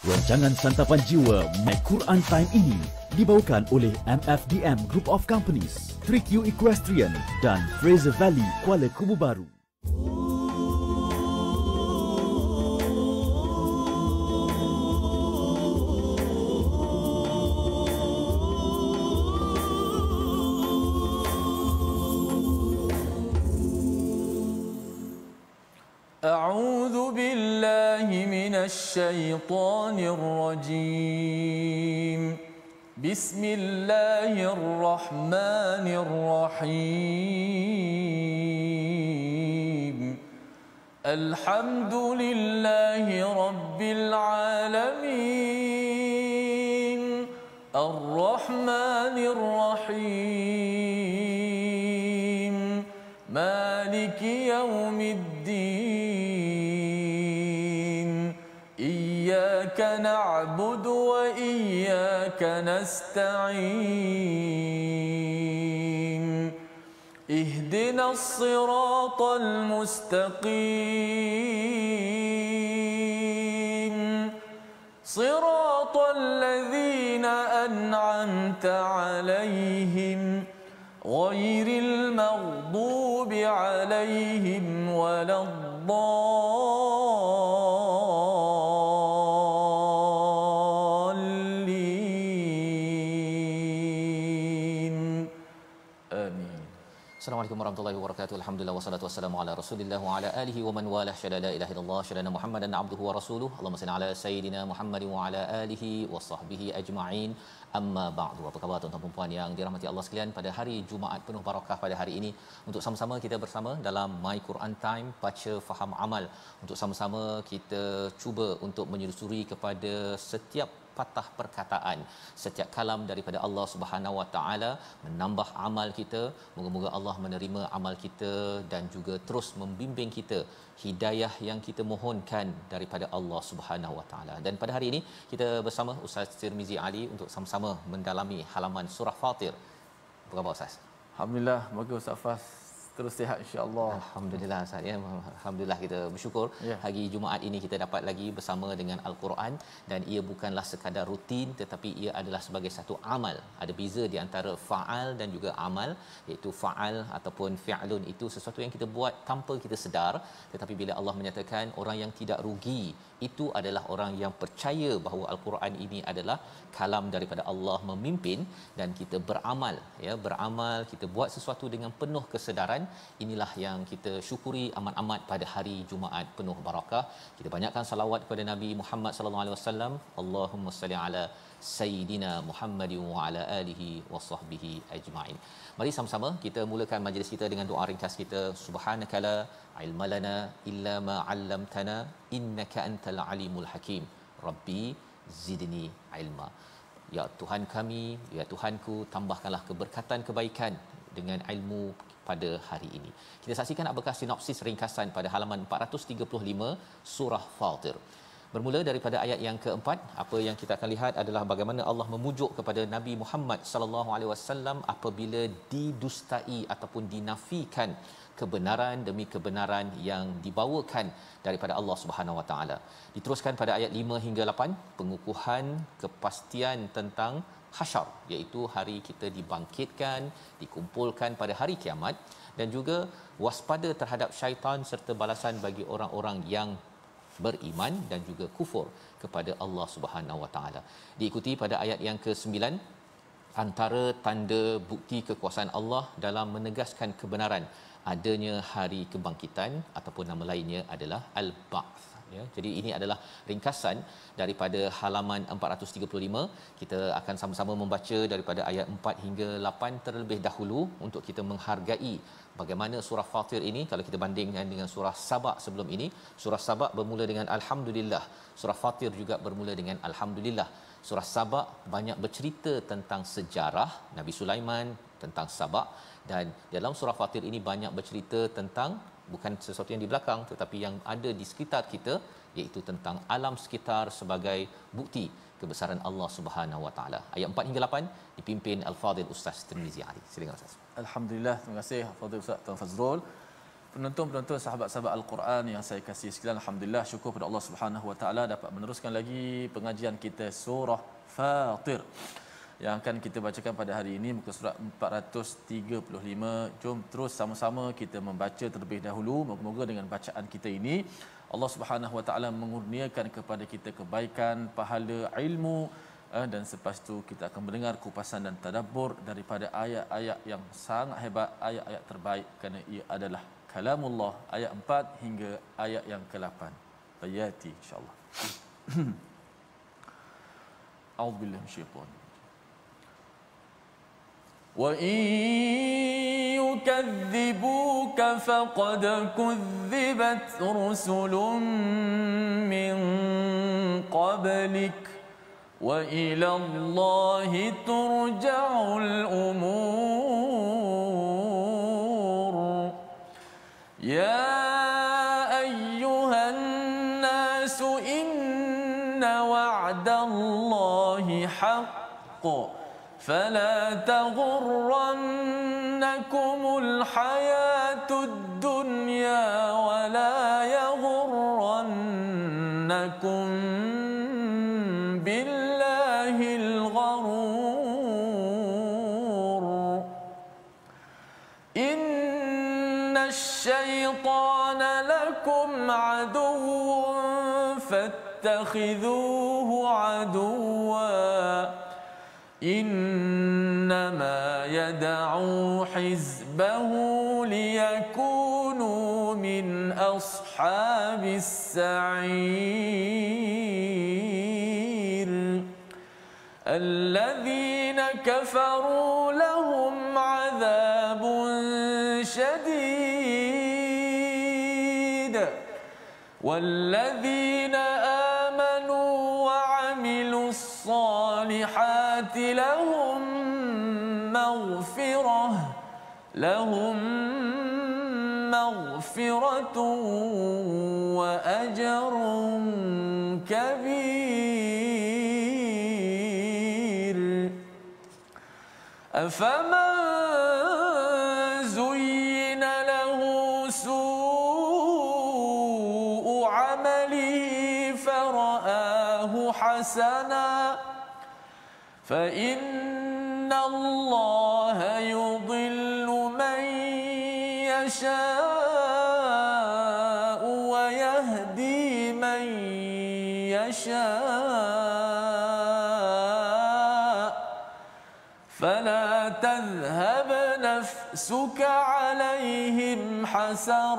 Rancangan Santapan Jiwa My Quran Time ini dibawakan oleh MFDM Group of Companies, 3Q Equestrian dan Fraser Valley Kuala Kubu Baru. أعوذ بالله من الشيطان الرجيم بسم الله الرحمن الرحيم الحمد لله رب العالمين الرحمن الرحيم مالك يوم الدين إياك نعبد وإياك نستعين اهدنا الصراط المستقيم صراط الذين أنعمت عليهم غير المغضوب عليهم ولا الضالين آمين. Assalamualaikum warahmatullahi wabarakatuh. Alhamdulillah wassalatu wassalamu ala Rasulillah wa ala alihi wa man walah. Syada la ilaha illallah, syada Muhammadan abduhu wa rasuluh. Allahumma salli ala sayidina Muhammadin wa ala alihi wa sahbihi ajma'in. Amma ba'du. Apa khabar tuan-tuan dan puan yang dirahmati Allah sekalian, pada hari Jumaat penuh barakah pada hari ini, untuk sama-sama kita bersama dalam My Quran Time, baca faham amal. Untuk sama-sama kita cuba untuk menyusuri kepada setiap patah perkataan, setiap kalam daripada Allah Subhanahu Wa Taala, menambah amal kita. Moga-moga Allah menerima amal kita dan juga terus membimbing kita hidayah yang kita mohonkan daripada Allah Subhanahu Wa Taala. Dan pada hari ini kita bersama Ustaz Tirmizi Ali untuk sama-sama mendalami halaman surah Fatir. Apa khabar Ustaz? Alhamdulillah, moga Ustaz Fas terus sihat insya-Allah. Alhamdulillah Ustaz ya. Alhamdulillah kita bersyukur hari Jumaat ini kita dapat lagi bersama dengan Al-Quran, dan ia bukanlah sekadar rutin tetapi ia adalah sebagai satu amal. Ada beza di antara faal dan juga amal, iaitu faal ataupun fi'lun itu sesuatu yang kita buat tanpa kita sedar, tetapi bila Allah menyatakan orang yang tidak rugi itu adalah orang yang percaya bahawa Al-Quran ini adalah kalam daripada Allah memimpin, dan kita beramal ya, beramal, kita buat sesuatu dengan penuh kesedaran. Inilah yang kita syukuri amat-amat pada hari Jumaat penuh barakah. Kita banyakkan salawat kepada Nabi Muhammad sallallahu alaihi wasallam. Allahumma salli ala sayidina Muhammadin wa ala alihi wa sahbihi ajma'in. Mari sama-sama kita mulakan majlis kita dengan doa ringkas kita. Subhanakala ilmalana illa ma 'allamtana innaka antal alimul hakim. Rabbi zidni ilma. Ya Tuhan kami, ya Tuhanku, tambahkanlah keberkatan kebaikan dengan ilmu pada hari ini. Kita saksikan apakah sinopsis ringkasan pada halaman 435 surah Fatir. Bermula daripada ayat yang keempat, apa yang kita akan lihat adalah bagaimana Allah memujuk kepada Nabi Muhammad sallallahu alaihi wasallam apabila didustai ataupun dinafikan kebenaran demi kebenaran yang dibawakan daripada Allah Subhanahu Wa Taala. Diteruskan pada ayat 5 hingga 8, pengukuhan kepastian tentang hasyar, iaitu hari kita dibangkitkan, dikumpulkan pada hari kiamat, dan juga waspada terhadap syaitan serta balasan bagi orang-orang yang beriman dan juga kufur kepada Allah Subhanahu Wa Taala. Diikuti pada ayat yang ke-9, antara tanda bukti kekuasaan Allah dalam menegaskan kebenaran adanya hari kebangkitan, ataupun nama lainnya adalah Al-Ba'ts ya. Jadi ini adalah ringkasan daripada halaman 435. Kita akan sama-sama membaca daripada ayat 4 hingga 8 terlebih dahulu untuk kita menghargai bagaimana surah Fatir ini kalau kita bandingkan dengan surah Saba sebelum ini. Surah Saba bermula dengan alhamdulillah, surah Fatir juga bermula dengan alhamdulillah. Surah Saba banyak bercerita tentang sejarah Nabi Sulaiman, tentang Saba, dan dalam surah Fatir ini banyak bercerita tentang bukan sesuatu yang di belakang tetapi yang ada di sekitar kita, iaitu tentang alam sekitar sebagai bukti kebesaran Allah Subhanahu Wa Taala. Ayat 4 hingga 8 dipimpin Al-Fadhil Ustaz Tirmizi Ali. Silakan Ustaz. Alhamdulillah, terima kasih Fadil Ustaz Tuan Fazrul. penonton-penonton sahabat-sahabat Al-Quran yang saya kasih sekalian, alhamdulillah, syukur kepada Allah Subhanahu Wa Taala dapat meneruskan lagi pengajian kita surah Fatir yang akan kita bacakan pada hari ini, muka surat 435. Jom terus sama-sama kita membaca terlebih dahulu. Moga-moga dengan bacaan kita ini Allah Subhanahu Wa Taala mengurniakan kepada kita kebaikan, pahala, ilmu, dan selepas itu kita akan mendengar kupasan dan tadabbur daripada ayat-ayat yang sangat hebat, ayat-ayat terbaik kerana ia adalah kalamullah, ayat 4 hingga ayat yang ke-8. Bayati insya-Allah. A'udzubillahi minasyaitanir rajim. Wa in yukazzibuka faqad kuzzibat rusulun min qablik wa ila Allahi turja'ul umur. Ya ayyuhan nasu inna wa'dallahi haqqun فلا تغرنكم الحياة الدنيا ولا يغرنكم بالله الغرور إن الشيطان لكم عدو فاتخذوه عدوا إنما يدعو حزبه ليكونوا من أصحاب السعير الذين كفروا لهم عذاب شديد والذين آمنوا وعملوا الصالحات لهم مغفرة وأجر كبير أفمن زين له سوء عمله فرآه حسنا فإن الله يضل من يشاء ويهدي من يشاء فلا تذهب نفسك عليهم حسرات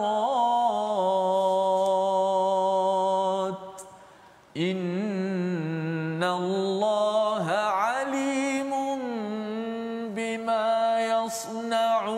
إن الله عليم بما يصنعون.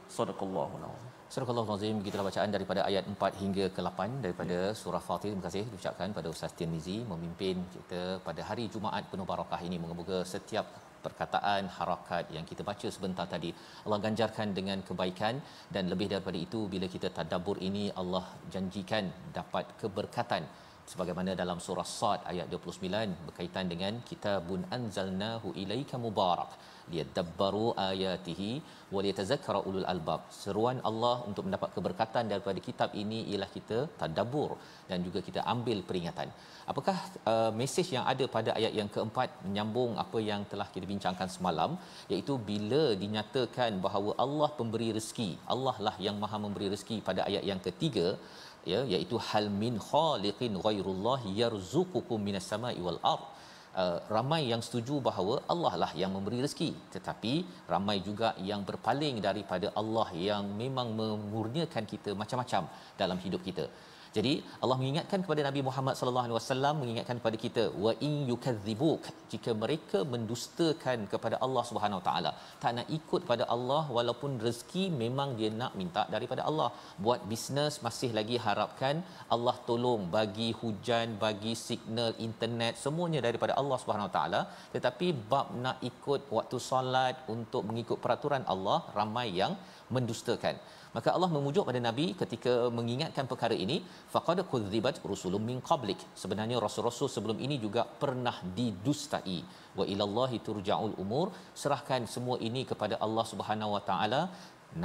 صدق الله العظيم. Surah Al-Azim, begitulah bacaan daripada ayat 4 hingga ke 8 daripada surah Fatir. Terima kasih diucapkan pada Ustaz Tirmizi memimpin kita pada hari Jumaat penuh barakah ini. Moga-moga setiap perkataan, harakat yang kita baca sebentar tadi Allah ganjarkan dengan kebaikan, dan lebih daripada itu bila kita tadabbur ini Allah janjikan dapat keberkatan sebagaimana dalam surah Sad ayat 29 berkaitan dengan kitabun anzalnahu ilaika mubarak liyadabbaru ayatihi wa liyatadhakkara ulul albab. Seruan Allah untuk mendapat keberkatan daripada kitab ini ialah kita tadabbur dan juga kita ambil peringatan. Apakah mesej yang ada pada ayat yang keempat, menyambung apa yang telah kita bincangkan semalam, iaitu bila dinyatakan bahawa Allah pemberi rezeki, Allah lah yang Maha memberi rezeki pada ayat yang ketiga, ya, iaitu hal min khaliqin ghairullah yarzuqukum minas sama'i wal ard. Ramai yang setuju bahawa Allah lah yang memberi rezeki, tetapi ramai juga yang berpaling daripada Allah yang memang memurniakan kita macam-macam dalam hidup kita. Jadi Allah mengingatkan kepada Nabi Muhammad sallallahu alaihi wasallam, mengingatkan kepada kita, wa in yukadzibuk, jika mereka mendustakan kepada Allah Subhanahu Wa Taala, tak nak ikut pada Allah, walaupun rezeki memang dia nak minta daripada Allah, buat bisnes masih lagi harapkan Allah tolong, bagi hujan, bagi signal internet, semuanya daripada Allah Subhanahu Wa Taala, tetapi bab nak ikut waktu solat untuk mengikut peraturan Allah, ramai yang mendustakan. Maka Allah memujuk pada Nabi ketika mengingatkan perkara ini, faqad kudzibat rusulun min qablik. Sebenarnya rasul-rasul sebelum ini juga pernah didustai. Wa ilallahi turja'ul umur. Serahkan semua ini kepada Allah Subhanahu wa taala.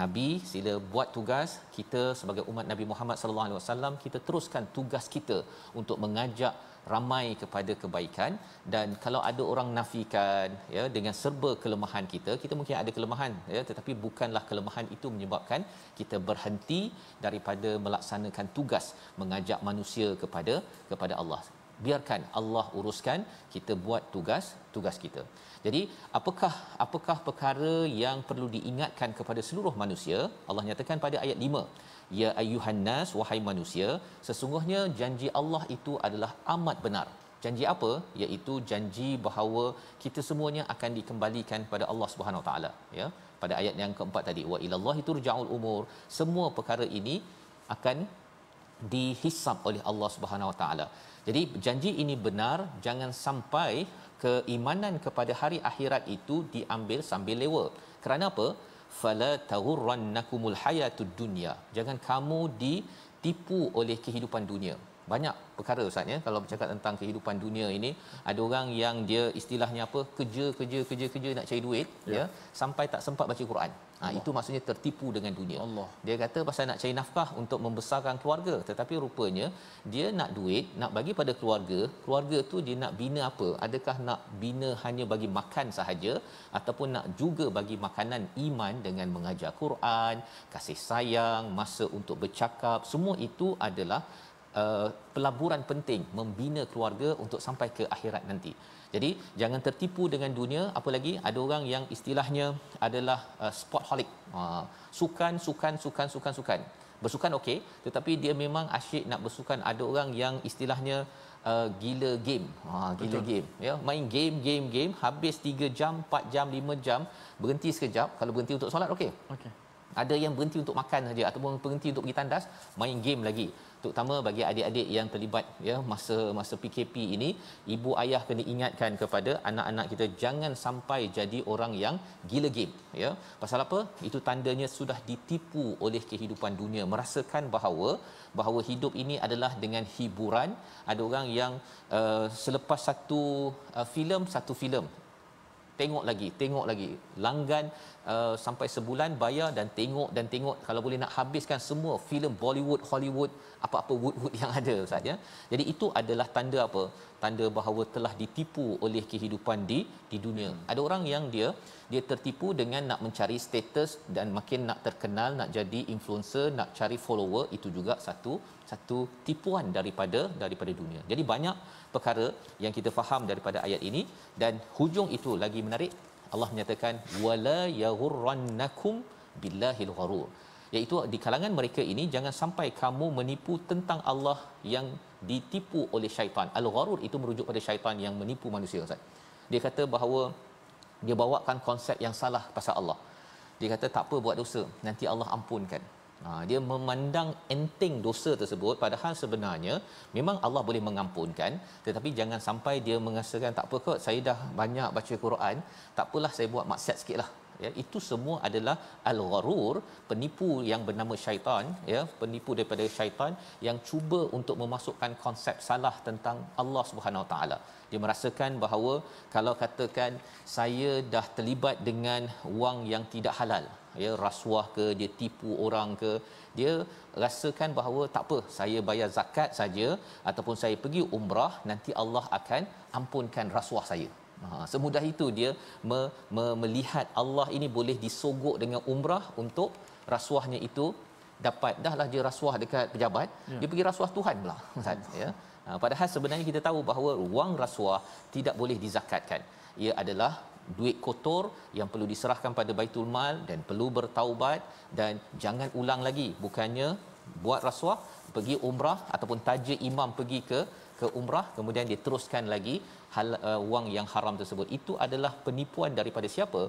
Nabi sila buat tugas, kita sebagai umat Nabi Muhammad sallallahu alaihi wasallam kita teruskan tugas kita untuk mengajak ramai kepada kebaikan. Dan kalau ada orang nafikan ya dengan serba kelemahan kita mungkin ada kelemahan ya, tetapi bukanlah kelemahan itu menyebabkan kita berhenti daripada melaksanakan tugas mengajak manusia kepada Allah. Biarkan Allah uruskan, kita buat tugas kita. Jadi apakah perkara yang perlu diingatkan kepada seluruh manusia? Allah nyatakan pada ayat 5, ya ayyuhan nas, wahai manusia, sesungguhnya janji Allah itu adalah amat benar. Janji apa? Iaitu janji bahawa kita semuanya akan dikembalikan pada Allah Subhanahu Wa Taala ya. Pada ayat yang keempat tadi, wa ilallahi turja'ul umur, semua perkara ini akan dihisab oleh Allah Subhanahu Wa Taala. Jadi janji ini benar, jangan sampai keimanan kepada hari akhirat itu diambil sambil lewa. Kerana apa? Fala taghurrannakumul hayatud dunya. Jangan kamu ditipu oleh kehidupan dunia. Banyak perkara Ustaz ya, kalau bercakap tentang kehidupan dunia ini, ada orang yang dia istilahnya apa, kerja nak cari duit ya, sampai tak sempat baca Quran. Itu maksudnya tertipu dengan dunia. Allah. Dia kata pasal nak cari nafkah untuk membesarkan keluarga, tetapi rupanya dia nak duit, nak bagi pada keluarga tu dia nak bina apa? Adakah nak bina hanya bagi makan sahaja, ataupun nak juga bagi makanan iman dengan mengajar Quran, kasih sayang, masa untuk bercakap, semua itu adalah pelaburan penting membina keluarga untuk sampai ke akhirat nanti. Jadi jangan tertipu dengan dunia. Apa lagi, ada orang yang istilahnya adalah sportholic. Sukan. Bersukan okey, tetapi dia memang asyik nak bersukan. Ada orang yang istilahnya gila game. Game ya, main game habis 3 jam, 4 jam, 5 jam, berhenti sekejap. Kalau berhenti untuk solat okey. Ada yang berhenti untuk makan saja ataupun berhenti untuk pergi tandas, main game lagi. Terutama bagi adik-adik yang terlibat ya masa PKP ini, ibu ayah kena ingatkan kepada anak-anak kita jangan sampai jadi orang yang gila game ya. Pasal apa? Itu tandanya sudah ditipu oleh kehidupan dunia, merasakan bahawa hidup ini adalah dengan hiburan. Ada orang yang selepas satu filem tengok lagi, langgan sampai sebulan bayar dan tengok, kalau boleh nak habiskan semua filem Bollywood, Hollywood, apa-apa wood yang ada Ustaz ya. Jadi itu adalah tanda apa? Tanda bahawa telah ditipu oleh kehidupan di dunia. Ada orang yang dia tertipu dengan nak mencari status dan makin nak terkenal, nak jadi influencer, nak cari follower, itu juga satu tipuan daripada dunia. Jadi banyak perkara yang kita faham daripada ayat ini, dan hujung itu lagi menarik. Allah menyatakan wala yaghurrannakum billahil gharur, iaitu di kalangan mereka ini jangan sampai kamu menipu tentang Allah yang ditipu oleh syaitan. Al-gharur itu merujuk pada syaitan yang menipu manusia Ustaz. Dia kata bahawa dia bawakan konsep yang salah pasal Allah. Dia kata tak apa, buat dosa, nanti Allah ampunkan. Dia memandang enteng dosa tersebut, padahal sebenarnya memang Allah boleh mengampunkan, tetapi jangan sampai dia mengasakan tak apa kot, saya dah banyak baca Quran, tak apalah saya buat maksiat sikitlah ya. Itu semua adalah al-gharur, penipu yang bernama syaitan ya, penipu daripada syaitan yang cuba untuk memasukkan konsep salah tentang Allah Subhanahu Wa Taala. Dia merasakan bahawa kalau katakan saya dah terlibat dengan wang yang tidak halal ya, rasuah ke, dia tipu orang ke, dia rasakan bahawa tak apa, saya bayar zakat saja ataupun saya pergi umrah, nanti Allah akan ampunkan rasuah saya. Semudah itu dia melihat Allah ini boleh disogok dengan umrah untuk rasuahnya itu dapat. Dahlah dia rasuah dekat pejabat, dia pergi rasuah Tuhan pula Ustaz ya. Padahal sebenarnya kita tahu bahawa wang rasuah tidak boleh dizakatkan. Ia adalah duit kotor yang perlu diserahkan pada Baitul Mal dan perlu bertaubat, dan jangan ulang lagi. Bukannya buat rasuah, pergi umrah ataupun taja imam pergi ke umrah, kemudian dia teruskan lagi wang yang haram tersebut. Itu adalah penipuan daripada siapa?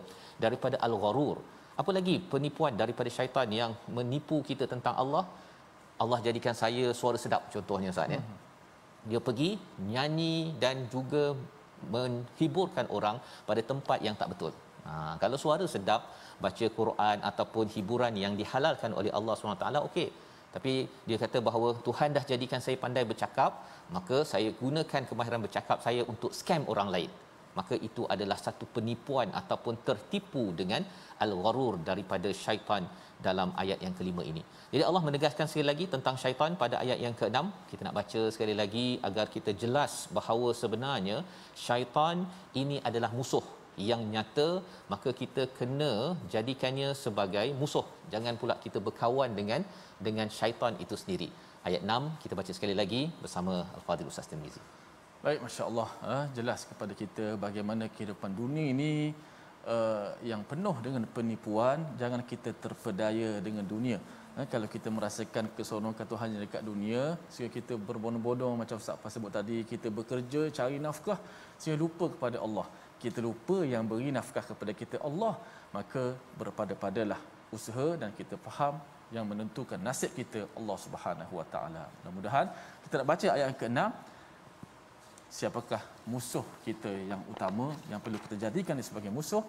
Daripada al-gharur. Apa lagi penipuan daripada syaitan yang menipu kita tentang Allah? Allah jadikan saya suara sedap contohnya Ustaz ya. Dia pergi nyanyi dan juga menghiburkan orang pada tempat yang tak betul. Kalau suara sedap, baca Quran ataupun hiburan yang dihalalkan oleh Allah SWT, okey. Tapi dia kata bahawa Tuhan dah jadikan saya pandai bercakap, maka saya gunakan kemahiran bercakap saya untuk scam orang lain. Maka itu adalah satu penipuan ataupun tertipu dengan al-gharur daripada syaitan dalam ayat yang kelima ini. Jadi Allah menegaskan sekali lagi tentang syaitan pada ayat yang ke-6. Kita nak baca sekali lagi agar kita jelas bahawa sebenarnya syaitan ini adalah musuh yang nyata, maka kita kena jadikannya sebagai musuh. Jangan pula kita berkawan dengan syaitan itu sendiri. Ayat 6 kita baca sekali lagi bersama Al-Fadhil Ustaz Tirmizi. Baik, masya-Allah, jelas kepada kita bagaimana kehidupan dunia ini yang penuh dengan penipuan. Jangan kita terpedaya dengan dunia. Kalau kita merasakan keseronokan Tuhan yang dekat dunia, sehingga kita berbondong-bondong macam Ustaz Pas sebut tadi, kita bekerja cari nafkah sehingga lupa kepada Allah. Kita lupa yang beri nafkah kepada kita Allah, maka berpada-padalah usaha dan kita faham yang menentukan nasib kita Allah Subhanahu Wa Taala. Mudah-mudahan kita nak baca ayat ke-6. Siapakah musuh kita yang utama yang perlu kita jadikan dia sebagai musuh,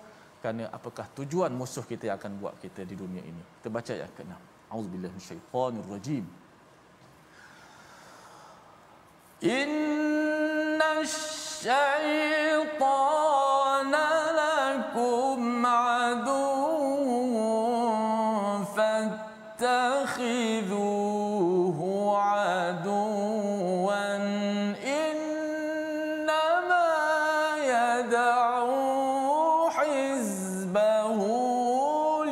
kerana apakah tujuan musuh kita yang akan buat kita di dunia ini. Kita baca ayat ke-6. Auzubillahi minasyaitonir rajim. Innasyaitana lakum aduwwun fattakhidhuhu aduwwan innama yad'u hizbahu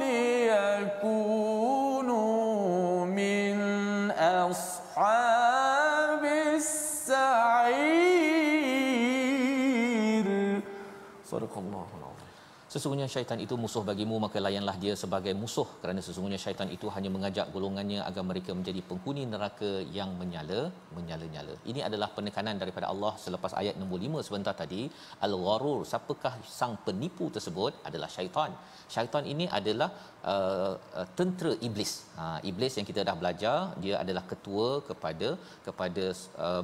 liyakunu min ashabis sa'ir. Sadaqallahu. Sesungguhnya syaitan itu musuh bagimu, maka layanlah dia sebagai musuh, kerana sesungguhnya syaitan itu hanya mengajak golongannya agar mereka menjadi penghuni neraka yang menyala-nyala. Ini adalah penekanan daripada Allah selepas ayat nombor 5 sebentar tadi. Al-gharur, siapakah sang penipu tersebut? Adalah syaitan. Syaitan ini adalah tentera iblis. Iblis yang kita dah belajar, dia adalah ketua kepada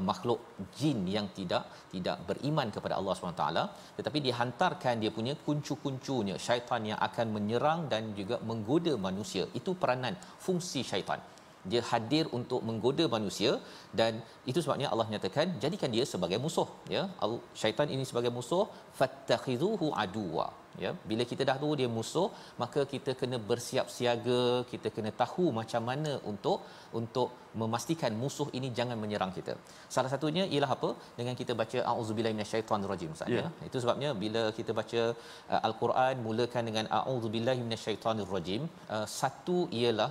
makhluk jin yang tidak beriman kepada Allah SWT, tetapi dihantarkan dia punya kuncu-kuncunya, syaitan yang akan menyerang dan juga menggoda manusia. Itu peranan fungsi syaitan. Dia hadir untuk menggoda manusia, dan itu sebabnya Allah nyatakan jadikan dia sebagai musuh, ya. Syaitan ini sebagai musuh, fattakhizuhu aduwa, ya. Bila kita dah tahu dia musuh, maka kita kena bersiap siaga, kita kena tahu macam mana untuk memastikan musuh ini jangan menyerang kita. Salah satunya ialah apa? Dengan kita baca a'udzubillahi minasyaitonirrajim, Ustaz, ya. Itu sebabnya bila kita baca al-Quran, mulakan dengan a'udzubillahi minasyaitonirrajim. Satu ialah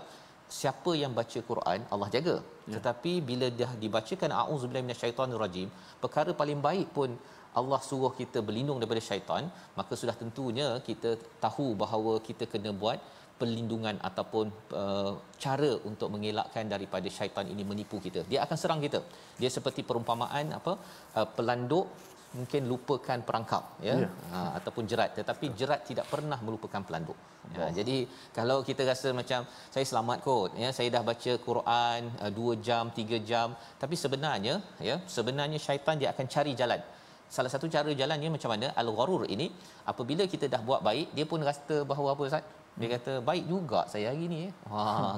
siapa yang baca Quran Allah jaga, tetapi bila dah dibacakan a'udzubillahi minasyaitonirrajim, perkara paling baik pun Allah suruh kita berlindung daripada syaitan, maka sudah tentunya kita tahu bahawa kita kena buat perlindungan ataupun cara untuk mengelakkan daripada syaitan ini menipu kita. Dia akan serang kita. Dia seperti perumpamaan pelanduk mungkin lupakan perangkap, ya. Ataupun jerat, tetapi jerat tidak pernah melupakan pelanduk. Jadi kalau kita rasa macam saya selamat kot, ya, saya dah baca Quran 2 jam 3 jam, tapi sebenarnya syaitan dia akan cari jalan. Salah satu cara jalannya macam mana? Al-gharur ini, apabila kita dah buat baik, dia pun rasa bahawa apa, Ustaz? Dia kata baik juga saya hari ni,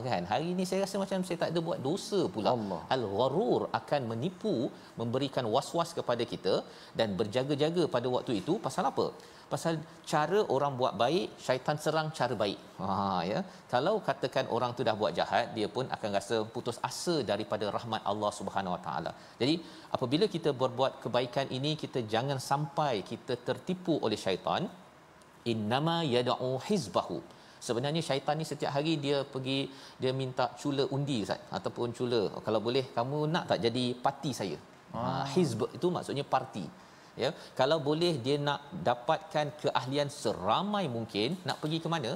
kan, hari ni saya rasa macam saya tak ada buat dosa pula. Al-gharur akan menipu, memberikan was-was kepada kita, dan berjaga-jaga pada waktu itu. Pasal apa? Pasal cara orang buat baik, syaitan serang cara baik. Ya. Kalau katakan orang tu dah buat jahat, dia pun akan rasa putus asa daripada rahmat Allah Subhanahu Wa Taala. Jadi apabila kita berbuat kebaikan ini, kita jangan sampai kita tertipu oleh syaitan. Innama yad'u hizbahu. Sebenarnya syaitan ni setiap hari dia pergi, dia minta cula undi, Ustaz, ataupun cula, kalau boleh kamu nak tak jadi parti saya. Hizb itu maksudnya parti, ya. Kalau boleh dia nak dapatkan keahlian seramai mungkin, nak pergi ke mana?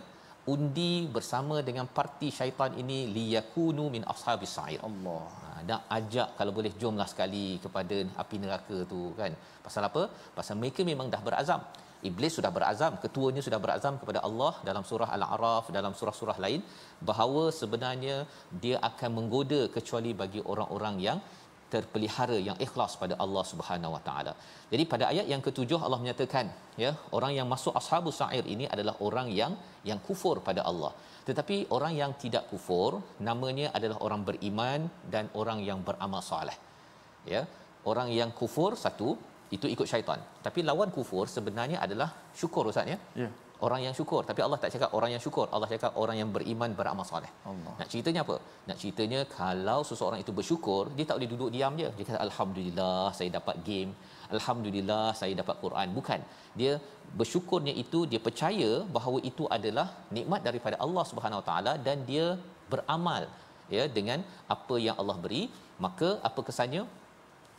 Undi bersama dengan parti syaitan ini, liyakunu min ashabis sa'ir. Allah nak ajak, kalau boleh jomlah sekali kepada api neraka tu, kan. Pasal apa? Pasal mereka memang dah berazam. Iblis sudah berazam, ketuanya sudah berazam kepada Allah dalam surah Al-A'raf, dalam surah-surah lain, bahawa sebenarnya dia akan menggoda kecuali bagi orang-orang yang terpelihara, yang ikhlas pada Allah Subhanahu Wa Taala. Jadi pada ayat yang ke-7 Allah menyatakan, ya, orang yang masuk ashabus sa'ir ini adalah orang yang kufur pada Allah. Tetapi orang yang tidak kufur namanya adalah orang beriman dan orang yang beramal soleh. Ya, orang yang kufur satu itu ikut syaitan. Tapi lawan kufur sebenarnya adalah syukur, Ustaz, ya. Ya. Orang yang syukur, tapi Allah tak cakap orang yang syukur, Allah cakap orang yang beriman beramal soleh. Allah. Nak ceritanya apa? Nak ceritanya kalau seseorang itu bersyukur, dia tak boleh duduk diam je. Dia kata alhamdulillah saya dapat game, alhamdulillah saya dapat Quran. Bukan. Dia bersyukurnya itu dia percaya bahawa itu adalah nikmat daripada Allah Subhanahu Wa Taala dan dia beramal, ya, dengan apa yang Allah beri. Maka apa kesannya?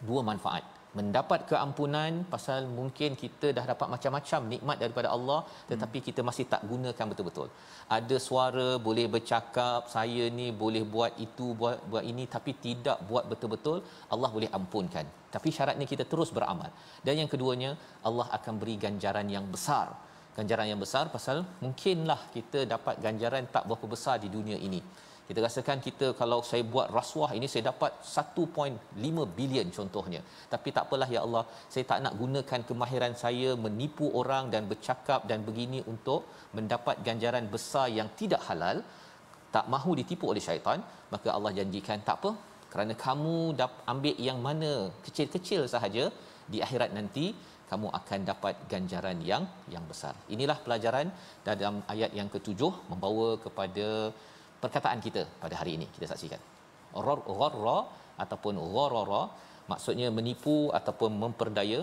Dua manfaat. Mendapat keampunan pasal mungkin kita dah dapat macam-macam nikmat daripada Allah, tetapi kita masih tak gunakan betul-betul. Ada suara boleh bercakap, saya ni boleh buat itu, buat ini, tapi tidak buat betul-betul, Allah boleh ampunkan. Tapi syaratnya kita terus beramal. Dan yang keduanya, Allah akan beri ganjaran yang besar. Ganjaran yang besar pasal mungkinlah kita dapat ganjaran tak berapa besar di dunia ini. Kita rasakan kita kalau saya buat rasuah ini saya dapat 1.5 bilion contohnya. Tapi tak apalah ya Allah, saya tak nak gunakan kemahiran saya menipu orang dan bercakap dan begini untuk mendapat ganjaran besar yang tidak halal, tak mahu ditipu oleh syaitan. Maka Allah janjikan tak apa, kerana kamu ambil yang mana kecil-kecil sahaja, di akhirat nanti kamu akan dapat ganjaran yang besar. Inilah pelajaran dalam ayat yang ke-7 membawa kepada perkataan kita pada hari ini. Kita saksikan. Gharra ataupun gharara maksudnya menipu ataupun memperdaya.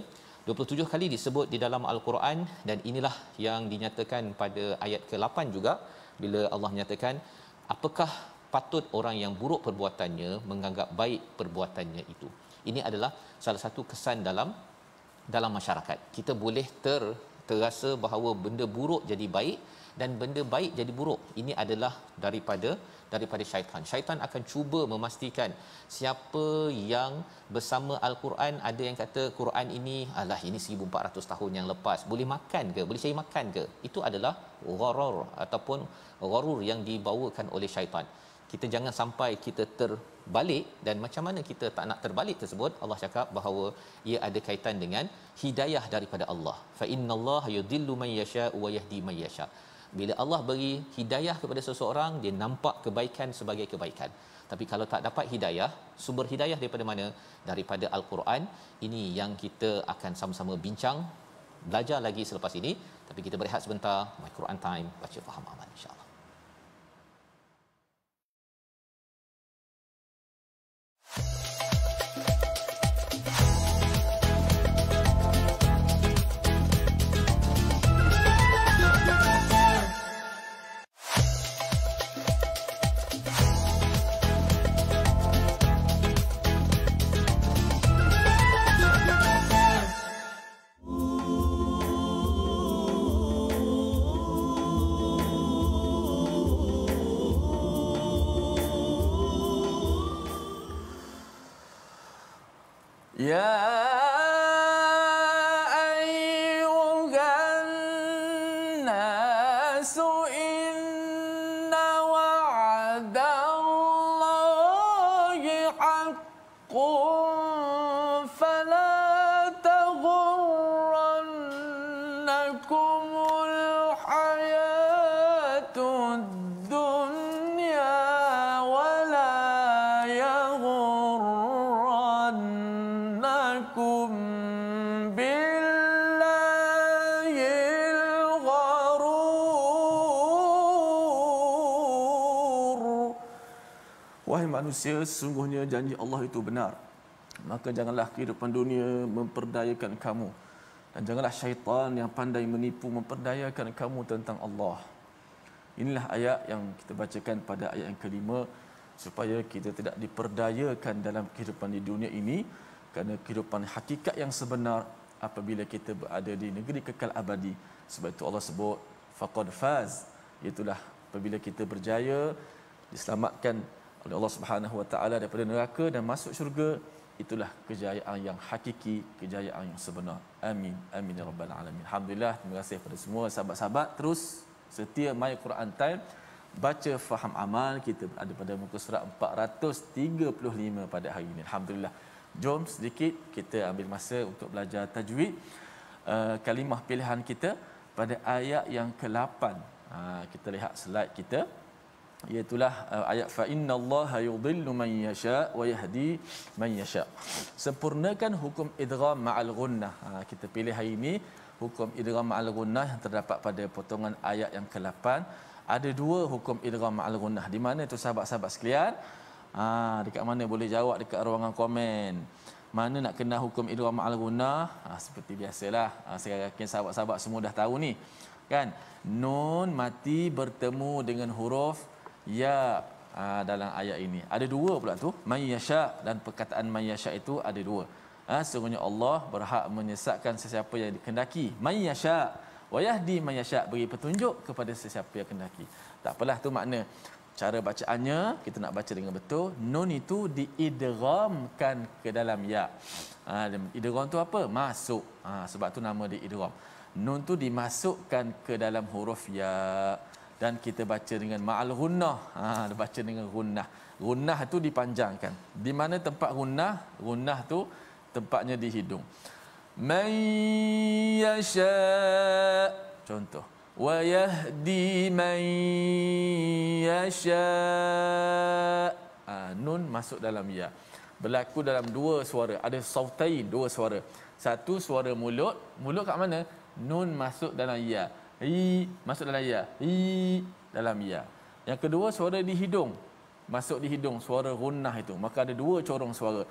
27 kali disebut di dalam Al-Quran dan inilah yang dinyatakan pada ayat ke-8 juga bila Allah menyatakan apakah patut orang yang buruk perbuatannya menganggap baik perbuatannya itu. Ini adalah salah satu kesan dalam masyarakat. Kita boleh terasa bahawa benda buruk jadi baik dan benda baik jadi buruk. Ini adalah daripada syaitan. Syaitan akan cuba memastikan siapa yang bersama Al-Quran, ada yang kata Quran ini alah ini 1400 tahun yang lepas, boleh makan ke, boleh cari makan ke. Itu adalah gharar ataupun gharur yang dibawakan oleh syaitan. Kita jangan sampai kita terbalik, dan macam mana kita tak nak terbalik tersebut, Allah cakap bahawa ia ada kaitan dengan hidayah daripada Allah. Fa innallaha yudhillu man yasha wa yahdi man yasha. Bila Allah beri hidayah kepada seseorang, dia nampak kebaikan sebagai kebaikan. Tapi kalau tak dapat hidayah, sumber hidayah daripada mana? Daripada Al-Quran. Ini yang kita akan sama-sama bincang, belajar lagi selepas ini. Tapi kita berehat sebentar. My Quran Time, baca faham aman, insya-Allah. Ya ayyuhan nasu inna wa'dallahi haqqun fala taghurrannakumul hayatud dunya wala yaghurrannakum billahil gharur. Wahai manusia, sesungguhnya janji Allah itu benar. Maka janganlah kehidupan dunia memperdayakan kamu, dan janganlah syaitan yang pandai menipu memperdayakan kamu tentang Allah. Inilah ayat yang kita bacakan pada ayat yang kelima, supaya kita tidak diperdayakan dalam kehidupan di dunia ini, kerana kehidupan hakikat yang sebenar apabila kita berada di negeri kekal abadi. Sebab itu Allah sebut faqad faz, itulah apabila kita berjaya diselamatkan oleh Allah Subhanahu Wa Taala daripada neraka dan masuk syurga. Itulah kejayaan yang hakiki, kejayaan yang sebenar. Amin, amin ya rabbal alamin. Alhamdulillah, terima kasih kepada semua sahabat-sahabat terus setia My Quran Time, baca faham amal. Kita berada pada muka surat 435 pada hari ini. Alhamdulillah. Jom sedikit kita ambil masa untuk belajar tajwid. Kalimah pilihan kita pada ayat yang ke-8. Kita lihat slide kita, iaitulah ayat fa innallaha yudhillu man yasha wa yahdi man yasha. Sempurnakan hukum idgham ma'al gunnah. Kita pilih hari ini hukum idgham ma'al gunnah yang terdapat pada potongan ayat yang ke-8. Ada dua hukum idgham ma'al gunnah. Di mana tu sahabat-sahabat sekalian? Dekat mana boleh jawab dekat ruangan komen. Mana nak kenal hukum idgham ma'al gunnah? Seperti biasalah. Saya yakin sahabat-sahabat semua dah tahu ni. Kan? Nun mati bertemu dengan huruf ya dalam ayat ini. Ada dua pula tu, man yasha, dan perkataan man yasha itu ada dua. Sesungguhnya Allah berhak menyesatkan sesiapa yang dikehendaki. Man yasha wa yahdi man yasha, beri petunjuk kepada sesiapa yang kehendaki. Tak apalah tu makna. Cara bacaannya kita nak baca dengan betul. Nun itu diidghamkan ke dalam ya. Idgham tu apa? Masuk. Sebab tu nama dia idgham. Nun tu dimasukkan ke dalam huruf ya. Dan kita baca dengan ma'al gunnah. Baca dengan gunnah. Gunnah tu dipanjangkan. Di mana tempat gunnah? Gunnah tu tempatnya di hidung. Man yasha, contoh, wa yahdi man yasha. Nun masuk dalam ya. Berlaku dalam dua suara. Ada sautain, dua suara. Satu suara mulut. Mulut kat mana? Nun masuk dalam ya. Masuk dalam ya. Dalam ya. Yang kedua suara di hidung. Masuk di hidung, suara gunnah itu. Maka ada dua corong suara.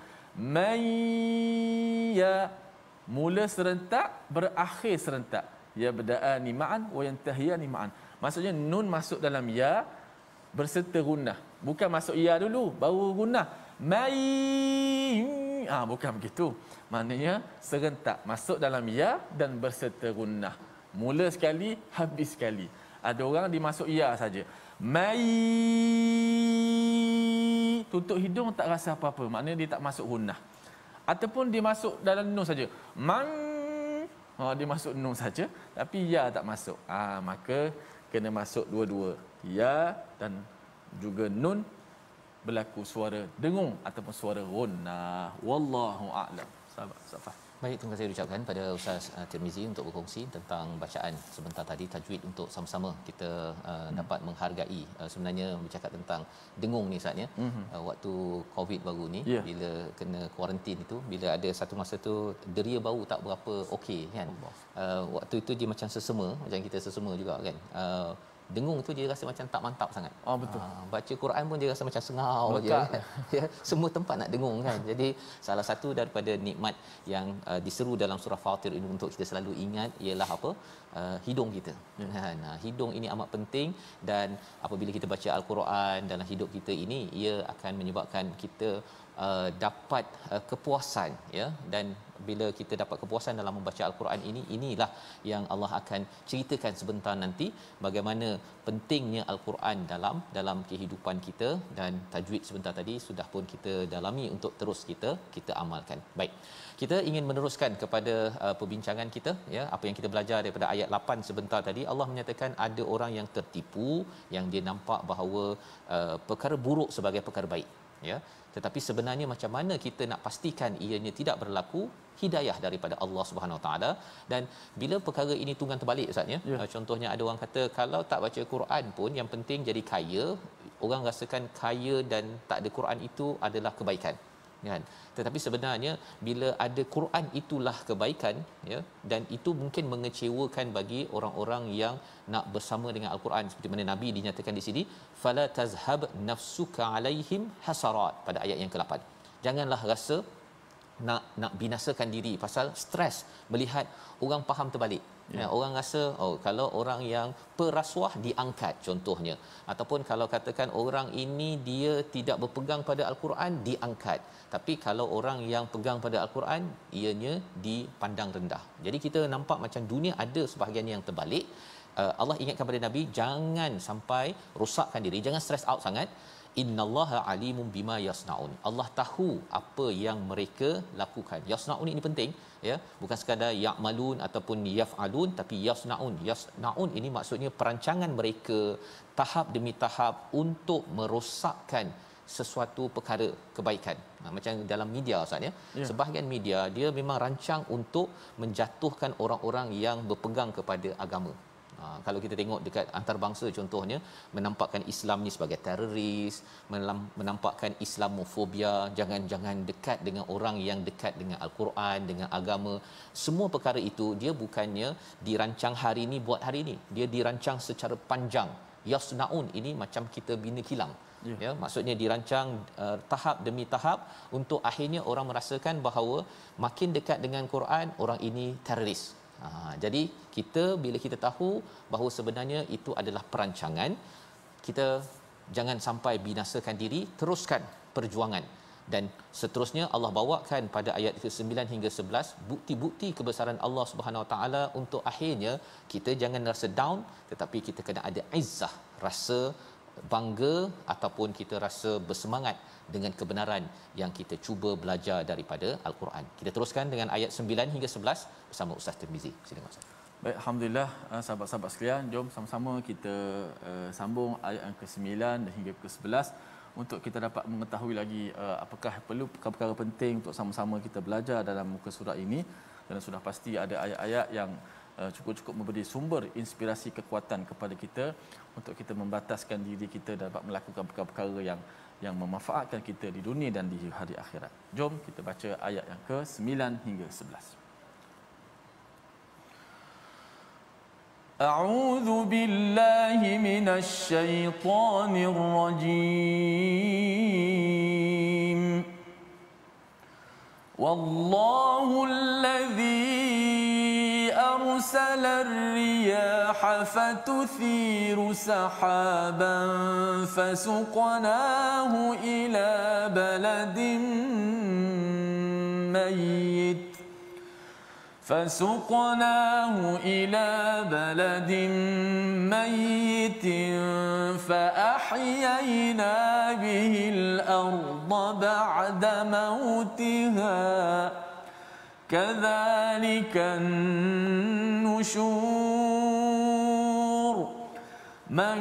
Ya, mula serentak, berakhir serentak. Ya bada'ani ma'an wa yantahiyani ma'an. Maksudnya nun masuk dalam ya berserta gunnah. Bukan masuk ya dulu baru gunnah. Bukan begitu. Maknanya serentak masuk dalam ya dan berserta gunnah. Mula sekali, habis sekali. Ada orang dimasuk ya saja. Tutup hidung tak rasa apa-apa. Maknanya dia tak masuk gunnah. Ataupun dia masuk dalam nun saja. Dia masuk nun saja tapi ya tak masuk. Maka kena masuk dua-dua. Ya dan juga nun, berlaku suara dengung ataupun suara gunnah. Wallahu a'lam. Sahabat Safah. Baik, terima kasih ucapkan pada Ustaz Tirmizi untuk berkongsi tentang bacaan sebentar tadi, tajwid, untuk sama-sama kita dapat menghargai. Sebenarnya bercakap tentang dengung ni Ustaz ya. Waktu Covid baru ni, bila kena kuarantin itu, bila ada satu masa tu deria bau tak berapa okey kan. Waktu itu dia macam sesama, macam kita sesama juga kan. Dengung tu dia rasa macam tak mantap sangat. Betul. Baca Quran pun dia rasa macam sengau aja. Ya, semua tempat nak dengung kan. Jadi salah satu daripada nikmat yang diseru dalam surah Fatir ini untuk kita selalu ingat ialah apa? Hidung kita. Hidung ini amat penting, dan apabila kita baca Al-Quran dalam hidup kita ini, ia akan menyebabkan kita dapat kepuasan ya. Dan bila kita dapat kepuasan dalam membaca Al-Quran ini, inilah yang Allah akan ceritakan sebentar nanti bagaimana pentingnya Al-Quran dalam kehidupan kita. Dan tajwid sebentar tadi sudah pun kita dalami untuk terus kita amalkan. Baik, kita ingin meneruskan kepada perbincangan kita ya. Apa yang kita belajar daripada ayat 8 sebentar tadi, Allah menyatakan ada orang yang tertipu, yang dia nampak bahawa perkara buruk sebagai perkara baik ya. Tetapi sebenarnya macam mana kita nak pastikan ianya tidak berlaku? Hidayah daripada Allah Subhanahu Wa Taala. Dan bila perkara ini tunggang terbalik Ustaz ya. Contohnya ada orang kata kalau tak baca Quran pun yang penting jadi kaya. Orang rasakan kaya dan tak ada Quran itu adalah kebaikan kan. Tetapi sebenarnya bila ada Quran itulah kebaikan ya, dan itu mungkin mengecewakan bagi orang-orang yang nak bersama dengan Al-Quran, seperti mana Nabi dinyatakan di sini fala tazhab nafsuka alaihim hasarat pada ayat yang ke-8. Janganlah rasa nak binasakan diri pasal stres melihat orang faham terbalik. Orang rasa kalau orang yang perasuah diangkat contohnya, ataupun kalau katakan orang ini dia tidak berpegang pada Al-Quran diangkat, tapi kalau orang yang pegang pada Al-Quran ianya dipandang rendah. Jadi kita nampak macam dunia ada sebahagian yang terbalik. Allah ingatkan pada Nabi jangan sampai rosakkan diri, jangan stress out sangat. Innallaha alimun bima yasnaun. Allah tahu apa yang mereka lakukan. Yasnaun ini penting ya, bukan sekadar ya'malun ataupun yaf'alun, tapi yasnaun. Yasnaun ini maksudnya perancangan mereka tahap demi tahap untuk merosakkan sesuatu perkara kebaikan. Macam dalam media Ustaz ya. Sebahagian media dia memang rancang untuk menjatuhkan orang-orang yang berpegang kepada agama. Kalau kita tengok dekat antarabangsa contohnya, menampakkan Islam ni sebagai teroris, menampakkan Islamofobia, jangan dekat dengan orang yang dekat dengan Al-Quran, dengan agama. Semua perkara itu dia bukannya dirancang hari ni buat hari ni. Dia dirancang secara panjang. Yasnaun ini macam kita bina kilang. Ya, maksudnya dirancang tahap demi tahap untuk akhirnya orang merasakan bahawa makin dekat dengan Quran, orang ini teroris. Jadi kita bila kita tahu bahawa sebenarnya itu adalah perancangan, kita jangan sampai binasakan diri, teruskan perjuangan. Dan seterusnya Allah bawakan pada ayat ke-9 hingga 11 bukti-bukti kebesaran Allah Subhanahu Wa Taala untuk akhirnya kita jangan rasa down, tetapi kita kena ada izzah, rasa bangga ataupun kita rasa bersemangat dengan kebenaran yang kita cuba belajar daripada Al-Quran. Kita teruskan dengan ayat 9 hingga 11 bersama Ustaz Tirmizi. Silakan Ustaz. Baik, alhamdulillah sahabat-sahabat sekalian, jom sama-sama kita sambung ayat yang ke-9 dan hingga ke-11 untuk kita dapat mengetahui lagi apakah perlu perkara-perkara penting untuk sama-sama kita belajar dalam muka surat ini. Dan sudah pasti ada ayat-ayat yang cukup-cukup memberi sumber inspirasi kekuatan kepada kita untuk kita membataskan diri kita dapat melakukan perkara-perkara yang memanfaatkan kita di dunia dan di hari akhirat. Jom kita baca ayat yang ke-9 hingga 11. A'udzu billahi minasy syaithanir rajim. Wallahu alladzi أرسل الرياح فتثير سحابا فسقناه إلى بلد ميت فأحيينا به الأرض بعد موتها كذلك النشور من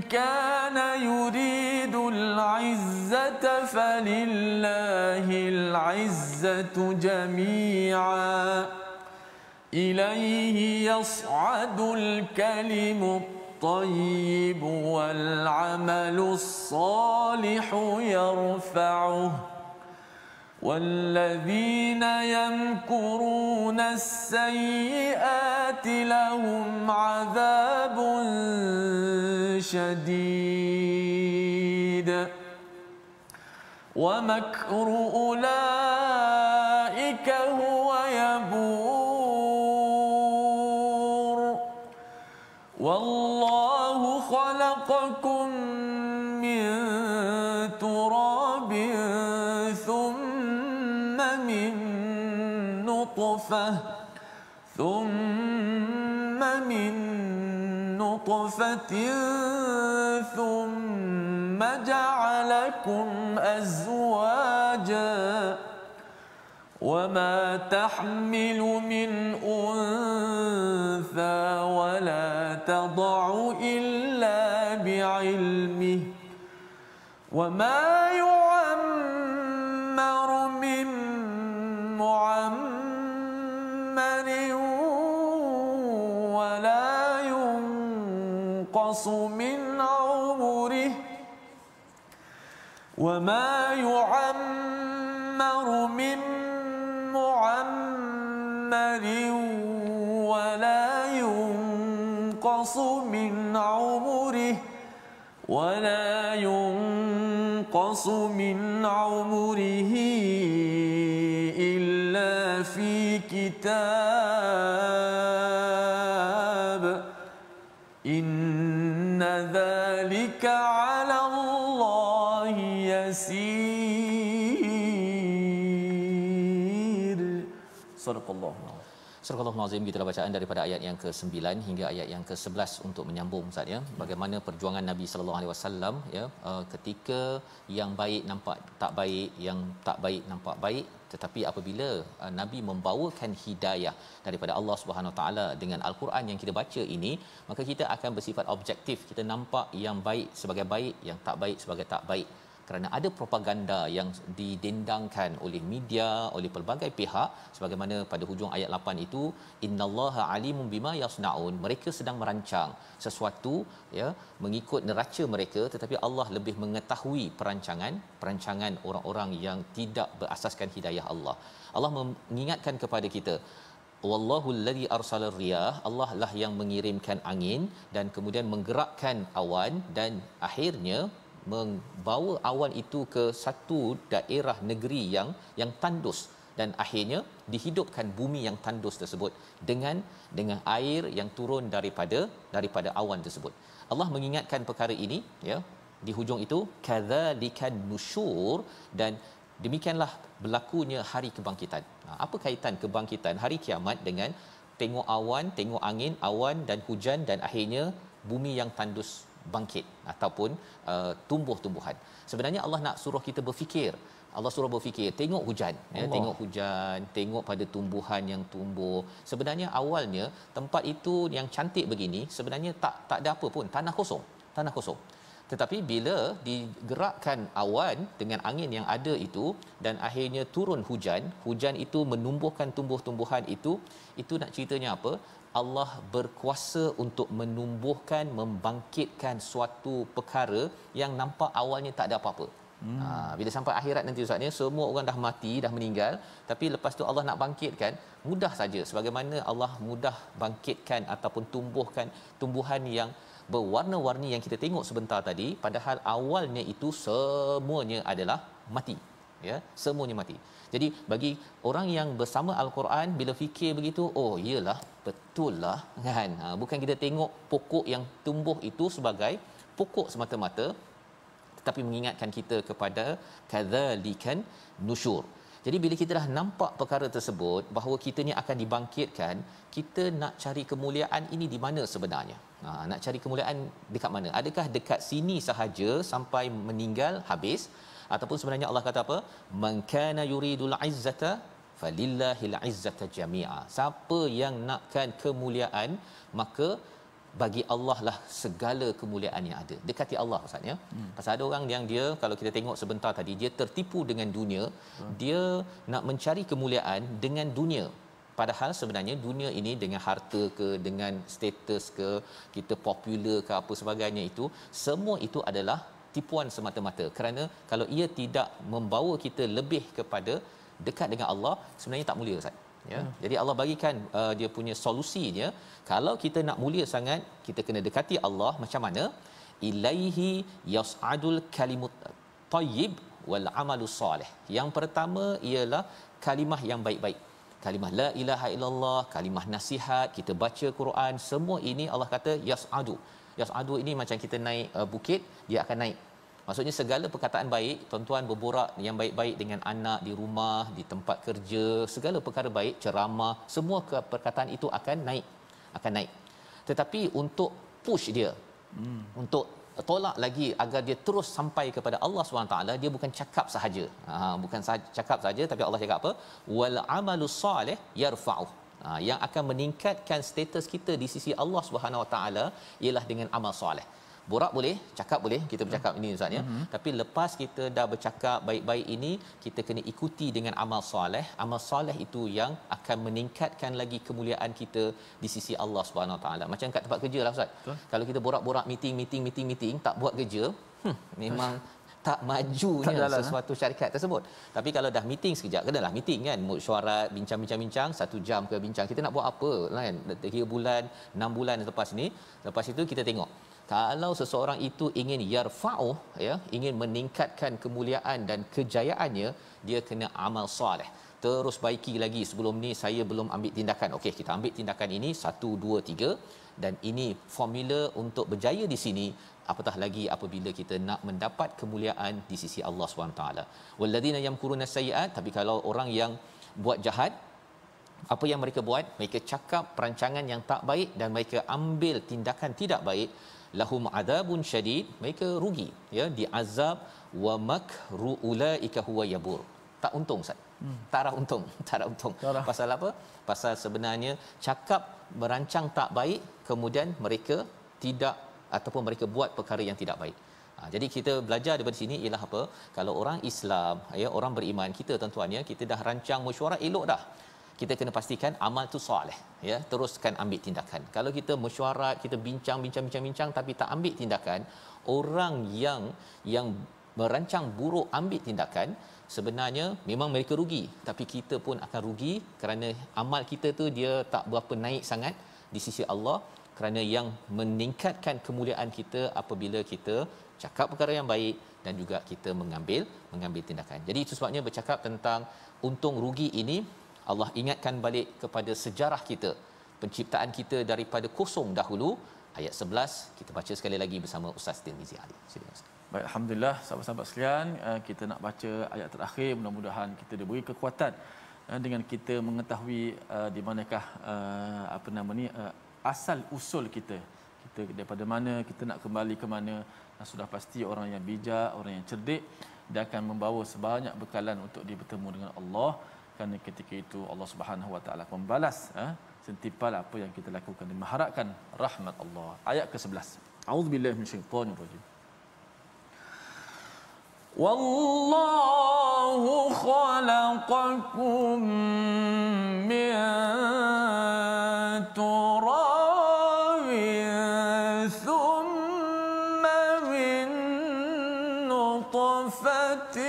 كان يريد العزة فلله العزة جميعا إليه يصعد الكلم الطيب والعمل الصالح يرفعه والذين يمكرون السيئات لهم عذاب شديد ومكر أولئك هو يبور والله خلقكم من تراب ثم من نطفة ثم جعلكم أزواجا وما تحمل من أنثى ولا تضع إلا بعلمه وما يعمر من معمر ولا ينقص من عمره وما يعمر من معمر ولا ينقص من عمره إلا في كتاب إن ذلك على الله يسير. صدق الله. Surah Al-Azim, kita bacaan daripada ayat yang ke-9 hingga ayat yang ke-11 untuk menyambung Ustaz ya. Bagaimana perjuangan Nabi sallallahu alaihi wasallam ya, ketika yang baik nampak tak baik, yang tak baik nampak baik, tetapi apabila Nabi membawakan hidayah daripada Allah Subhanahu Wa Taala dengan Al-Quran yang kita baca ini, maka kita akan bersifat objektif. Kita nampak yang baik sebagai baik, yang tak baik sebagai tak baik. kerana ada propaganda yang didendangkan oleh media, oleh pelbagai pihak, sebagaimana pada hujung ayat 8 itu, innallaha alimun bima yasnaun, mereka sedang merancang sesuatu ya mengikut neraca mereka, tetapi Allah lebih mengetahui perancangan orang-orang yang tidak berasaskan hidayah Allah. Allah mengingatkan kepada kita, wallahu allazi arsala riyah, Allah lah yang mengirimkan angin dan kemudian menggerakkan awan dan akhirnya membawa awan itu ke satu daerah negeri yang tandus, dan akhirnya dihidupkan bumi yang tandus tersebut dengan air yang turun daripada awan tersebut. Allah mengingatkan perkara ini ya di hujung itu, kadzalikan nusyur, dan demikianlah berlakunya hari kebangkitan. Apa kaitan kebangkitan hari kiamat dengan tengok awan, tengok angin, awan dan hujan dan akhirnya bumi yang tandus bangkit ataupun tumbuh-tumbuhan? Sebenarnya Allah nak suruh kita berfikir. Allah suruh berfikir, tengok hujan ya, tengok hujan, tengok pada tumbuhan yang tumbuh. Sebenarnya awalnya tempat itu yang cantik begini sebenarnya tak ada apa pun, tanah kosong. Tetapi bila digerakkan awan dengan angin yang ada itu dan akhirnya turun hujan itu menumbuhkan tumbuh-tumbuhan itu nak ceritanya apa? Allah berkuasa untuk menumbuhkan, membangkitkan suatu perkara yang nampak awalnya tak ada apa-apa. Bila sampai akhirat nanti Ustaz, semua orang dah mati, dah meninggal, tapi lepas tu Allah nak bangkitkan, mudah saja. Sebagaimana Allah mudah bangkitkan ataupun tumbuhkan tumbuhan yang berwarna-warni yang kita tengok sebentar tadi, padahal awalnya itu semuanya adalah mati ya, semuanya mati. Jadi bagi orang yang bersama al-Quran, bila fikir begitu, oh iyalah, betul lah kan. Bukan kita tengok pokok yang tumbuh itu sebagai pokok semata-mata, tetapi mengingatkan kita kepada kadzalikan nusyur. Jadi bila kita dah nampak perkara tersebut, bahawa kita ni akan dibangkitkan, kita nak cari kemuliaan ini di mana sebenarnya? Nak cari kemuliaan dekat mana? Adakah dekat sini sahaja sampai meninggal habis, ataupun sebenarnya Allah kata apa? Man kana yuridul izzata falillahil izzata jami'a. Siapa yang nakkan kemuliaan, maka bagi Allah lah segala kemuliaan yang ada. Dekati Allah Ustaz ya. Pasal ada orang yang dia, kalau kita tengok sebentar tadi, dia tertipu dengan dunia. Dia nak mencari kemuliaan dengan dunia. Padahal sebenarnya dunia ini dengan harta ke, dengan status ke, kita popular ke apa sebagainya, itu semua itu adalah tipuan semata-mata. Kerana kalau ia tidak membawa kita lebih kepada dekat dengan Allah, sebenarnya tak mulia Ustaz. Ya. Jadi Allah bagikan dia punya solusinya. Kalau kita nak mulia sangat, kita kena dekati Allah. Macam mana? Ilaihi yas'adul kalimut tayyib wal amalus soleh. Yang pertama ialah kalimah yang baik-baik. Kalimah la ilaha illallah, kalimah nasihat, kita baca Quran, semua ini Allah kata yas'adu. Yas'adu ini macam kita naik bukit, dia akan naik. Maksudnya segala perkataan baik, tuan-tuan berborak yang baik-baik dengan anak di rumah, di tempat kerja, segala perkara baik, ceramah, semua perkataan itu akan naik. Tetapi untuk push dia, untuk tolak lagi agar dia terus sampai kepada Allah SWT, dia bukan cakap sahaja. Cakap saja, tapi Allah cakap apa? Wal amalus soleh yarfa'u. Yang akan meningkatkan status kita di sisi Allah SWT ialah dengan amal soleh. Borak boleh, cakap boleh, kita bercakap ini Ustaz ya. Tapi lepas kita dah bercakap baik-baik ini, kita kena ikuti dengan amal soleh. Amal soleh itu yang akan meningkatkan lagi kemuliaan kita di sisi Allah Subhanahu Wa Taala. Macam kat tempat kerja lah Ustaz. Kalau kita borak-borak meeting, tak buat kerja, memang tak majunya sesuatu syarikat tersebut. Tapi kalau dah meeting sekejap, kenalah meeting kan, mesyuarat, bincang-bincang 1 jam ke bincang, kita nak buat apa kan, 3 bulan, 6 bulan lepas itu kita tengok. Kalau seseorang itu ingin yarfa'u ya, ingin meningkatkan kemuliaan dan kejayaannya, dia kena amal soleh. Terus baiki lagi, sebelum ni saya belum ambil tindakan. Okey, kita ambil tindakan ini 1 2 3 dan ini formula untuk berjaya di sini. Apatah lagi apabila kita nak mendapat kemuliaan di sisi Allah SWT. Walladzina yamkuruna sayyi'at, tapi kalau orang yang buat jahat, apa yang mereka buat? Mereka cakap perancangan yang tak baik dan mereka ambil tindakan tidak baik. Lahum adzabun syadid, mereka rugi ya, diazab. Wa makru ulaika huwa yabur. Tak untung Ustaz. Tak untung. Pasal apa? Pasal sebenarnya cakap merancang tak baik, kemudian mereka tidak ataupun mereka buat perkara yang tidak baik. Jadi kita belajar daripada sini ialah apa? Kalau orang Islam, ya, orang beriman, kita tuan-tuan ya, kita dah rancang mesyuarat elok dah. Kita kena pastikan amal tu soleh, ya, teruskan ambil tindakan. Kalau kita mesyuarat, kita bincang tapi tak ambil tindakan, orang yang merancang buruk ambil tindakan, sebenarnya memang mereka rugi, tapi kita pun akan rugi kerana amal kita tu dia tak berapa naik sangat di sisi Allah, kerana yang meningkatkan kemuliaan kita apabila kita cakap perkara yang baik dan juga kita mengambil tindakan. Jadi itu sebabnya bercakap tentang untung rugi ini, Allah ingatkan balik kepada sejarah kita, penciptaan kita daripada kosong dahulu. Ayat 11 kita baca sekali lagi bersama Ustaz Tirmizi Ali. Silakan Ustaz. Baik, alhamdulillah sahabat-sahabat sekalian, kita nak baca ayat terakhir, mudah-mudahan kita diberi kekuatan dengan kita mengetahui di manakah asal usul kita daripada mana, kita nak kembali ke mana. Sudah pasti orang yang bijak, orang yang cerdik, dia akan membawa sebanyak bekalan untuk dia bertemu dengan Allah, kerana ketika itu Allah Subhanahu Wa Taala membalas sentimpal apa yang kita lakukan dan mengharapkan rahmat Allah. Ayat ke-11. A'udzubillahi minasyaitonir rajim. Wallahu khalaqakum min turabin thumma min nutfatin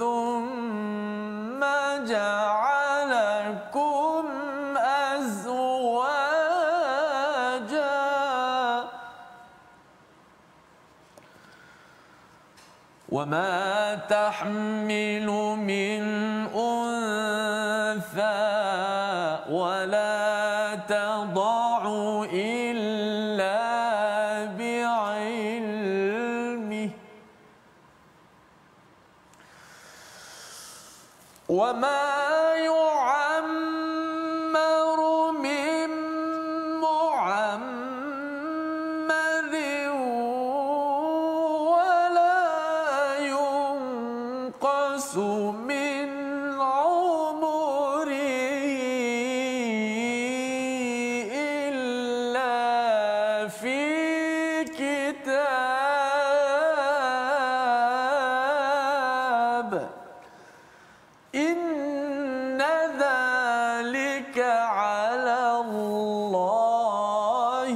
thumma ja'alakum azwaja وما تحمل من أنثى ولا تضع إلا بعلمه وما يعمر من معمر من عمره إلا في كتاب إن ذلك على الله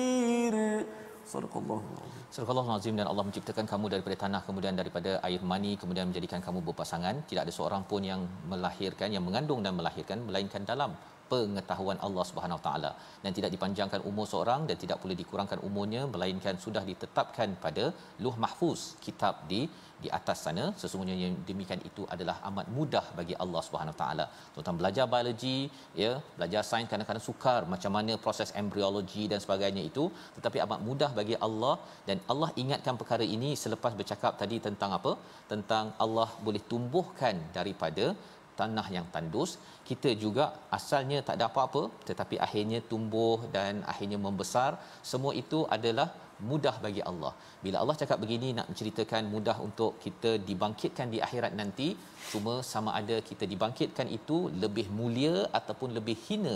يسير. صدق الله. Surah Al-Azim. Dan Allah menciptakan kamu daripada tanah, kemudian daripada air mani, kemudian menjadikan kamu berpasangan. Tidak ada seorang pun yang melahirkan, yang mengandung dan melahirkan, melainkan dalam pengetahuan Allah Subhanahu Wa Taala. Dan tidak dipanjangkan umur seorang dan tidak pula dikurangkan umurnya, melainkan sudah ditetapkan pada Lauh Mahfuz, kitab di atas sana. Sesungguhnya yang demikian itu adalah amat mudah bagi Allah Subhanahu Wa Taala. Tuan-tuan belajar biologi, ya, belajar sains kadang-kadang sukar macam mana proses embriologi dan sebagainya itu, tetapi amat mudah bagi Allah. Dan Allah ingatkan perkara ini selepas bercakap tadi tentang apa? Tentang Allah boleh tumbuhkan daripada tanah yang tandus. Kita juga asalnya tak ada apa-apa, tetapi akhirnya tumbuh dan akhirnya membesar. Semua itu adalah mudah bagi Allah. Bila Allah cakap begini, nak menceritakan mudah untuk kita dibangkitkan di akhirat nanti. Cuma sama ada kita dibangkitkan itu lebih mulia ataupun lebih hina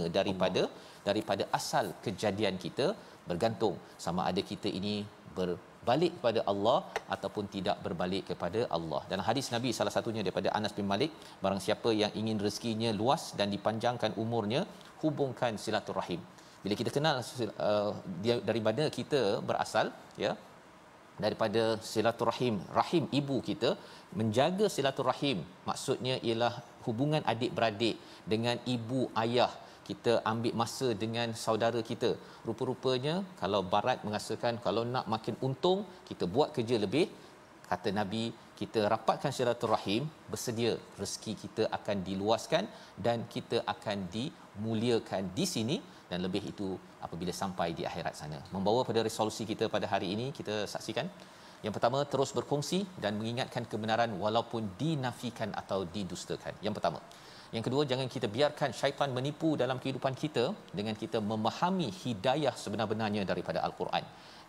daripada asal kejadian kita, bergantung sama ada kita ini berbalik kepada Allah ataupun tidak berbalik kepada Allah. Dan hadis Nabi salah satunya daripada Anas bin Malik, barang siapa yang ingin rezekinya luas dan dipanjangkan umurnya, hubungkan silaturahim. Bila kita kenal dia dari mana kita berasal, ya, daripada silaturahim, rahim ibu kita, menjaga silaturahim maksudnya ialah hubungan adik-beradik dengan ibu ayah. Kita ambil masa dengan saudara kita. Rupa-rupanya kalau barat merasakan kalau nak makin untung, kita buat kerja lebih. Kata Nabi, kita rapatkan silaturahim, bersedia rezeki kita akan diluaskan dan kita akan dimuliakan di sini, dan lebih itu apabila sampai di akhirat sana. Membawa pada resolusi kita pada hari ini, kita saksikan. Yang pertama, terus berkongsi dan mengingatkan kebenaran walaupun dinafikan atau didustakan. Yang pertama. Yang kedua, jangan kita biarkan syaitan menipu dalam kehidupan kita dengan kita memahami hidayah sebenar-benarnya daripada Al-Quran.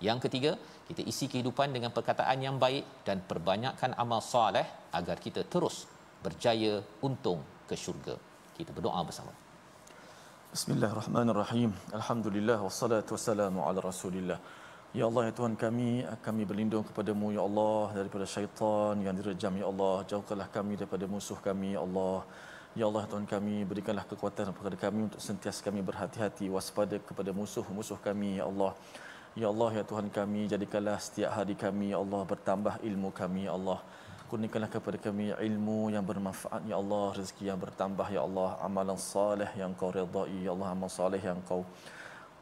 Yang ketiga, kita isi kehidupan dengan perkataan yang baik dan perbanyakkan amal soleh agar kita terus berjaya untung ke syurga. Kita berdoa bersama. Bismillahirrahmanirrahim. Alhamdulillah wassalatu wassalamu ala Rasulillah. Ya Allah ya Tuhan kami berlindung kepadamu ya Allah daripada syaitan yang direjam ya Allah. Jauhkanlah kami daripada musuh kami ya Allah. Ya Allah Tuhan kami, berikanlah kekuatan kepada kami untuk sentiasa kami berhati-hati waspada kepada musuh-musuh kami ya Allah. Ya Allah ya Tuhan kami, jadikanlah setiap hari kami ya Allah bertambah ilmu kami ya Allah. Kurniakanlah kepada kami ilmu yang bermanfaat ya Allah, rezeki yang bertambah ya Allah, amalan salih yang kau redai ya Allah, amal salih yang kau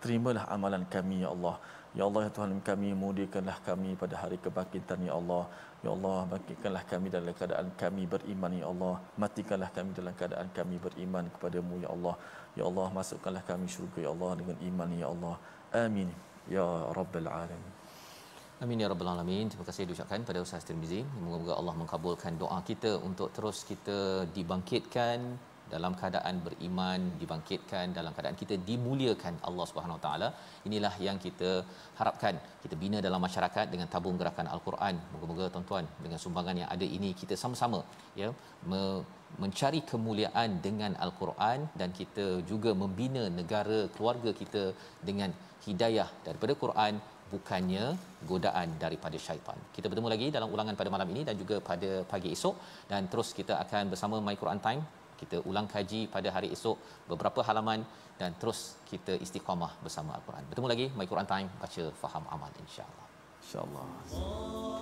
terimalah amalan kami ya Allah. Ya Allah ya Tuhan kami, muliakanlah kami pada hari kebangkitan ya Allah. Ya Allah, bangkitkanlah kami dalam keadaan kami beriman ya Allah. Matikanlah kami dalam keadaan kami beriman kepadamu ya Allah. Ya Allah, masukkanlah kami syurga ya Allah dengan iman ya Allah. Amin ya rabbal alamin. Amin ya rabbal alamin. Terima kasih diucapkan pada Ustaz Tirmizi. Semoga Allah mengabulkan doa kita untuk terus kita dibangkitkan dalam keadaan beriman, dibangkitkan dalam keadaan kita dimuliakan Allah Subhanahu Wa Taala. Inilah yang kita harapkan. Kita bina dalam masyarakat dengan tabung gerakan Al-Quran. Moga-moga tuan-tuan dengan sumbangan yang ada ini kita sama-sama ya mencari kemuliaan dengan Al-Quran, dan kita juga membina negara keluarga kita dengan hidayah daripada Quran, bukannya godaan daripada syaitan. Kita bertemu lagi dalam ulangan pada malam ini dan juga pada pagi esok, dan terus kita akan bersama My Quran Time. Kita ulang kaji pada hari esok beberapa halaman dan terus kita istiqamah bersama Al-Quran. Bertemu lagi My Quran Time, baca, faham, amal, insya-Allah. Insya-Allah.